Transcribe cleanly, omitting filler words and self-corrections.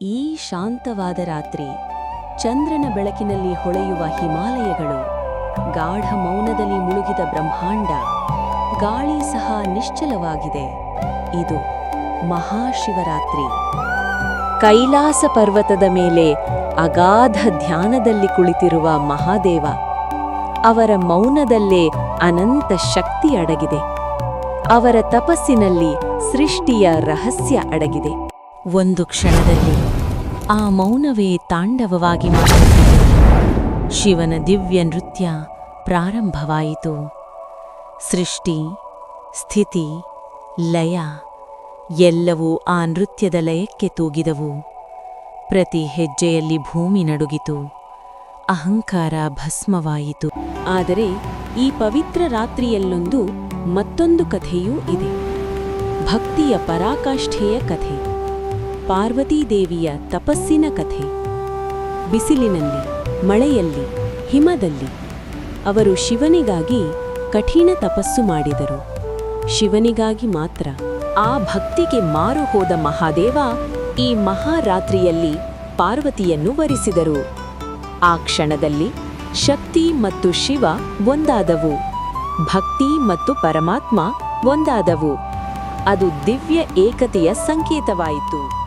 ಈ ಶಾಂತವಾದ ರಾತ್ರಿ, ಚಂದ್ರನ ಬೆಳಕಿನಲ್ಲಿ ಹೊಳೆಯುವ ಹಿಮಾಲಯಗಳು, ಗಾಢ ಮೌನದಲ್ಲಿ ಮುಳುಗಿದ ಬ್ರಹ್ಮಾಂಡ, ಗಾಳಿ ಸಹ ನಿಶ್ಚಲವಾಗಿದೆ. ಇದು ಮಹಾಶಿವರಾತ್ರಿ. ಕೈಲಾಸ ಪರ್ವತದ ಮೇಲೆ ಅಗಾಧ ಧ್ಯಾನದಲ್ಲಿ ಕುಳಿತಿರುವ ಮಹಾದೇವ. ಅವರ ಮೌನದಲ್ಲೇ ಅನಂತ ಶಕ್ತಿ ಅಡಗಿದೆ. ಅವರ ತಪಸ್ಸಿನಲ್ಲಿ ಸೃಷ್ಟಿಯ ರಹಸ್ಯ ಅಡಗಿದೆ. ಒಂದು ಕ್ಷಣದಲ್ಲಿ ಆ ಮೌನವೇ ತಾಂಡವವಾಗಿ ಮಾತನಾಡಿತು. ಶಿವನ ದಿವ್ಯ ನೃತ್ಯ ಪ್ರಾರಂಭವಾಯಿತು. ಸೃಷ್ಟಿ, ಸ್ಥಿತಿ, ಲಯ ಎಲ್ಲವೂ ಆ ನೃತ್ಯದ ಲಯಕ್ಕೆ ತೂಗಿದವು. ಪ್ರತಿ ಹೆಜ್ಜೆಯಲ್ಲಿ ಭೂಮಿ ನಡುಗಿತು, ಅಹಂಕಾರ ಭಸ್ಮವಾಯಿತು. ಆದರೆ ಈ ಪವಿತ್ರ ರಾತ್ರಿಯಲ್ಲೊಂದು ಮತ್ತೊಂದು ಕಥೆಯೂ ಇದೆ. ಭಕ್ತಿಯ ಪರಾಕಾಷ್ಠೆಯ ಕಥೆ, ಪಾರ್ವತೀದೇವಿಯ ತಪಸ್ಸಿನ ಕಥೆ. ಬಿಸಿಲಿನಲ್ಲಿ, ಮಳೆಯಲ್ಲಿ, ಹಿಮದಲ್ಲಿ ಅವರು ಶಿವನಿಗಾಗಿ ಕಠಿಣ ತಪಸ್ಸು ಮಾಡಿದರು. ಶಿವನಿಗಾಗಿ ಮಾತ್ರ. ಆ ಭಕ್ತಿಗೆ ಮಾರು ಹೋದ ಮಹಾದೇವ ಈ ಮಹಾರಾತ್ರಿಯಲ್ಲಿ ಪಾರ್ವತಿಯನ್ನು ವರಿಸಿದರು. ಆ ಕ್ಷಣದಲ್ಲಿ ಶಕ್ತಿ ಮತ್ತು ಶಿವ ಒಂದಾದವು. ಭಕ್ತಿ ಮತ್ತು ಪರಮಾತ್ಮ ಒಂದಾದವು. ಅದು ದಿವ್ಯ ಏಕತೆಯ ಸಂಕೇತವಾಯಿತು.